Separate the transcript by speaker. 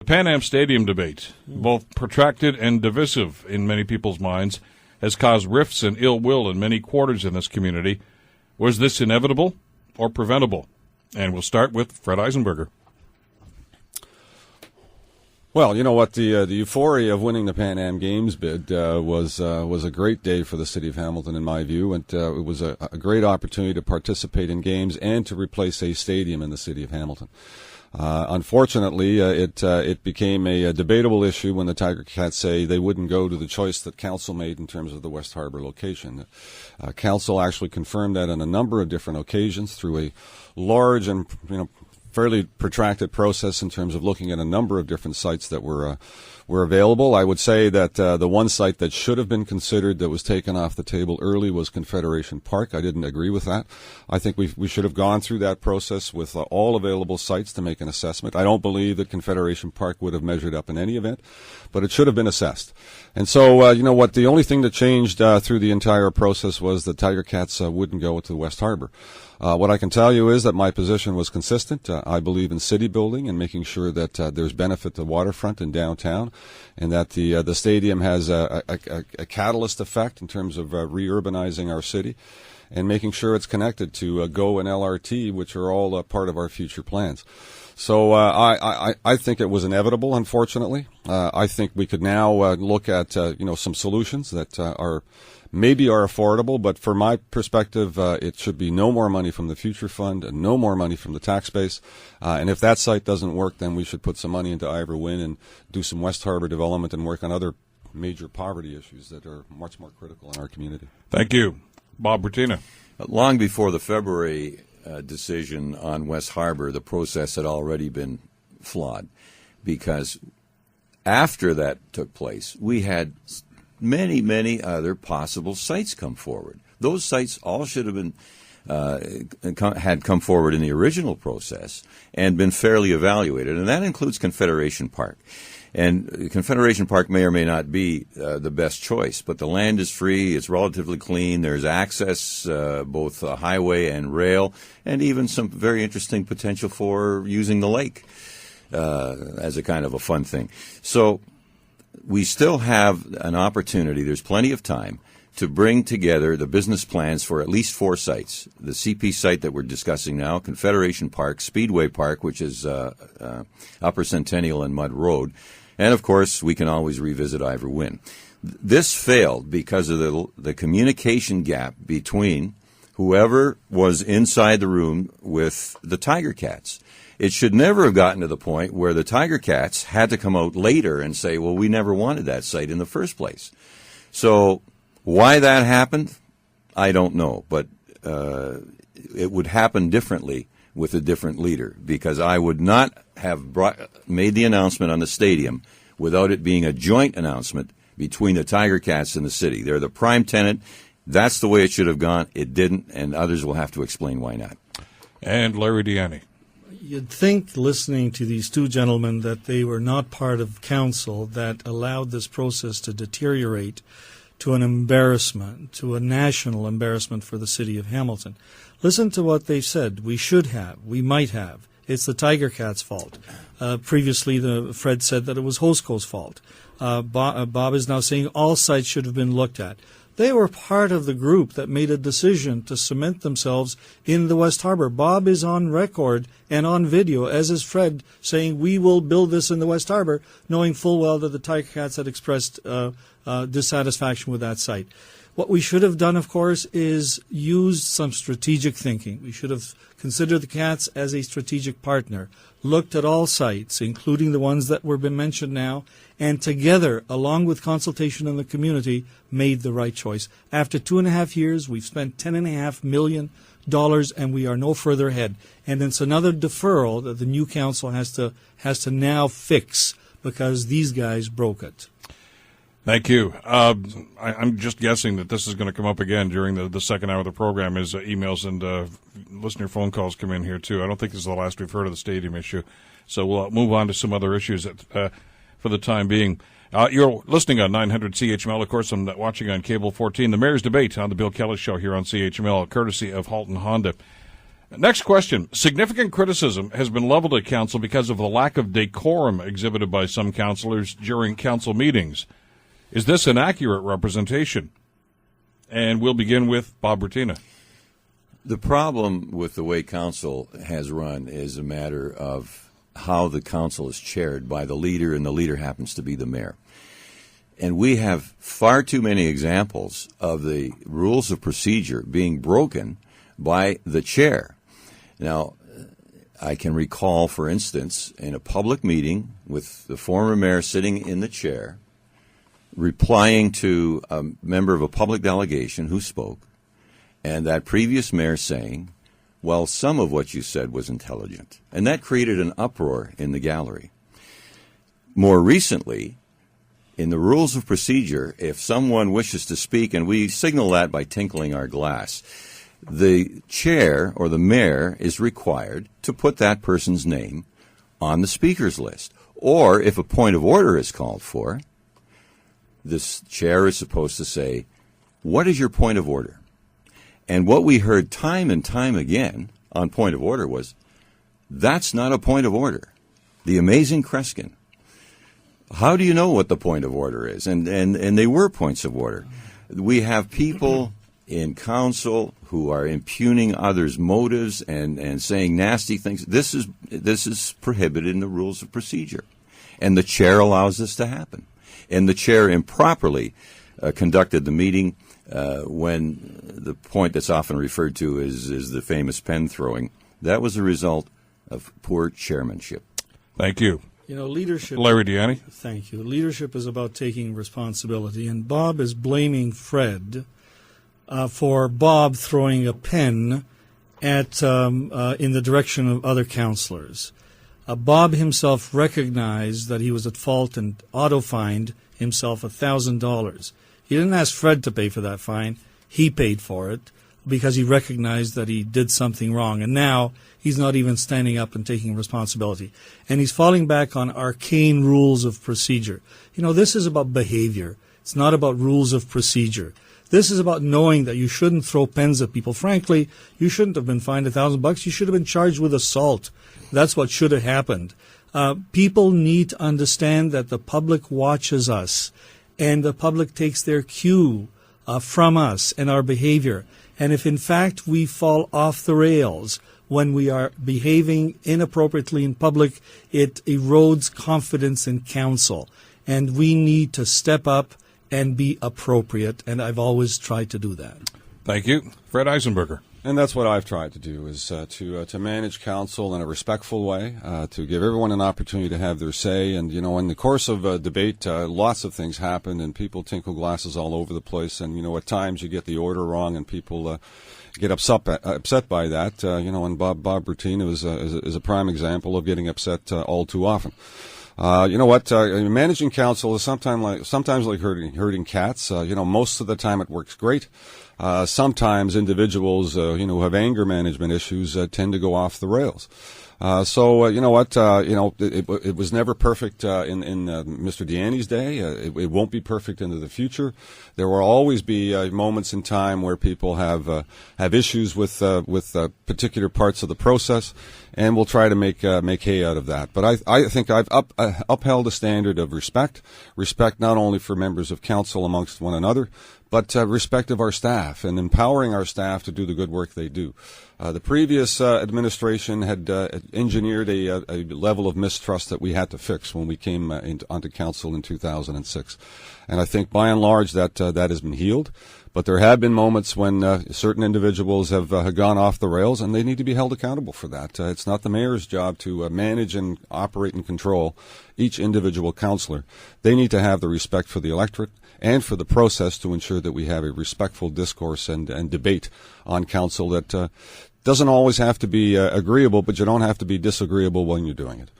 Speaker 1: Pan Am Stadium debate, both protracted and divisive in many people's minds, has caused rifts and ill will in many quarters in this community. Was this inevitable or preventable? And we'll start with Fred Eisenberger.
Speaker 2: Well, you know what, the euphoria of winning the Pan Am Games bid was a great day for the city of Hamilton, in my view, and it was a great opportunity to participate in games and to replace a stadium in the city of Hamilton. Unfortunately, it became a debatable issue when the Tiger Cats say they wouldn't go to the choice that council made in terms of the West Harbour location. Council actually confirmed that on a number of different occasions through a large and fairly protracted process in terms of looking at a number of different sites that were available. I would say that the one site that should have been considered that was taken off the table early was Confederation Park. I didn't agree with that. I think we should have gone through that process with all available sites to make an assessment. I don't believe that Confederation Park would have measured up in any event, but it should have been assessed. And so, the only thing that changed through the entire process was the Tiger Cats wouldn't go to West Harbour. What I can tell you is that my position was consistent. I believe in city building and making sure that there's benefit to waterfront and downtown, and that the stadium has a catalyst effect in terms of re-urbanizing our city and making sure it's connected to GO and LRT, which are all part of our future plans. So I think it was inevitable, unfortunately. I think we could now look at some solutions that are affordable, but from my perspective, it should be no more money from the Future Fund and no more money from the tax base. And if that site doesn't work, then we should put some money into Ivor Wynne and do some West Harbour development and work on other major poverty issues that are much more critical in our community.
Speaker 1: Thank you. Bob Bratina.
Speaker 3: Long before the February decision on West Harbour, the process had already been flawed, because after that took place, we had many, many other possible sites come forward. Those sites all should have been had come forward in the original process and been fairly evaluated, and that includes Confederation Park. And Confederation Park may or may not be the best choice, but the land is free, it's relatively clean, there's access, both highway and rail, and even some very interesting potential for using the lake as a kind of a fun thing. So we still have an opportunity, there's plenty of time, to bring together the business plans for at least 4 sites. The CP site that we're discussing now, Confederation Park, Speedway Park, which is Upper Centennial and Mud Road, and of course we can always revisit Ivor Wynne. This failed because of the communication gap between whoever was inside the room with the Tiger Cats. It should never have gotten to the point where the Tiger Cats had to come out later and say, well, we never wanted that site in the first place. So why that happened, I don't know, but it would happen differently with a different leader, because I would not have made the announcement on the stadium without it being a joint announcement between the Tiger Cats and the city. They're the prime tenant. That's the way it should have gone. It didn't, and others will have to explain why not.
Speaker 1: And Larry Ianni.
Speaker 4: You'd think, listening to these two gentlemen, that they were not part of council that allowed this process to deteriorate to an embarrassment, to a national embarrassment for the city of Hamilton. Listen to what they said. We should have. We might have. It's the Tiger Cats' fault. Previously, Fred said that it was Hosco's fault. Bob is now saying all sites should have been looked at. They were part of the group that made a decision to cement themselves in the West Harbour. Bob is on record and on video, as is Fred, saying we will build this in the West Harbour, knowing full well that the Tiger Cats had expressed dissatisfaction with that site. What we should have done, of course, is used some strategic thinking. We should have considered the Cats as a strategic partner, looked at all sites, including the ones that were been mentioned now, and together, along with consultation in the community, made the right choice. After 2.5 years, we've spent $10.5 million, and we are no further ahead. And it's another deferral that the new council has to now fix, because these guys broke it.
Speaker 1: Thank you. I'm just guessing that this is going to come up again during the second hour of the program, as emails and listener phone calls come in here, too. I don't think this is the last we've heard of the stadium issue. So we'll move on to some other issues for the time being. You're listening on 900 CHML. Of course, I'm watching on Cable 14. The Mayor's Debate on the Bill Kelly Show here on CHML, courtesy of Halton Honda. Next question. Significant criticism has been leveled at council because of the lack of decorum exhibited by some councillors during council meetings. Is this an accurate representation? And we'll begin with Bob Bratina.
Speaker 3: The problem with the way council has run is a matter of how the council is chaired by the leader, and the leader happens to be the mayor. And we have far too many examples of the rules of procedure being broken by the chair. Now, I can recall, for instance, in a public meeting with the former mayor sitting in the chair, replying to a member of a public delegation who spoke, and that previous mayor saying, well, some of what you said was intelligent. And that created an uproar in the gallery. More recently, in the rules of procedure, if someone wishes to speak, and we signal that by tinkling our glass, the chair or the mayor is required to put that person's name on the speaker's list. Or if a point of order is called for, this chair is supposed to say, what is your point of order? And what we heard time and time again on point of order was, that's not a point of order. The amazing Kreskin. How do you know what the point of order is? And they were points of order. We have people in council who are impugning others' motives and saying nasty things. This is prohibited in the rules of procedure. And the chair allows this to happen. And the chair improperly conducted the meeting when the point that's often referred to is the famous pen throwing. That was a result of poor chairmanship.
Speaker 1: Thank you.
Speaker 4: You know, leadership.
Speaker 1: Larry Ianni.
Speaker 4: Thank you. Leadership is about taking responsibility, and Bob is blaming Fred for Bob throwing a pen at in the direction of other councillors. Bob himself recognized that he was at fault and auto-fined himself $1,000. He didn't ask Fred to pay for that fine. He paid for it because he recognized that he did something wrong. And now he's not even standing up and taking responsibility. And he's falling back on arcane rules of procedure. You know, this is about behavior. It's not about rules of procedure. This is about knowing that you shouldn't throw pens at people. Frankly, you shouldn't have been fined $1,000. You should have been charged with assault. That's what should have happened. People need to understand that the public watches us, and the public takes their cue from us and our behavior. And if, in fact, we fall off the rails when we are behaving inappropriately in public, it erodes confidence in council. And we need to step up and be appropriate, and I've always tried to do that.
Speaker 1: Thank you. Fred Eisenberger.
Speaker 2: And that's what I've tried to do, is to manage council in a respectful way, to give everyone an opportunity to have their say. And, you know, in the course of a debate, lots of things happen, and people tinkle glasses all over the place. And, you know, at times you get the order wrong, and people get upset by that. You know, and Bob Bratina is a prime example of getting upset all too often. You know what? Managing council is sometimes like herding cats. You know, most of the time it works great. Sometimes individuals, who have anger management issues, tend to go off the rails. You know what? It was never perfect in Mr. Ianni's day. It won't be perfect into the future. There will always be moments in time where people have issues with particular parts of the process, and we'll try to make hay out of that. But I think I've upheld a standard of respect not only for members of council amongst one another, but respect of our staff and empowering our staff to do the good work they do. The previous administration had engineered a level of mistrust that we had to fix when we came onto council in 2006. And I think by and large that has been healed. But there have been moments when certain individuals have gone off the rails, and they need to be held accountable for that. It's not the mayor's job to manage and operate and control each individual councillor. They need to have the respect for the electorate and for the process to ensure that we have a respectful discourse and debate on council that doesn't always have to be agreeable, but you don't have to be disagreeable when you're doing it.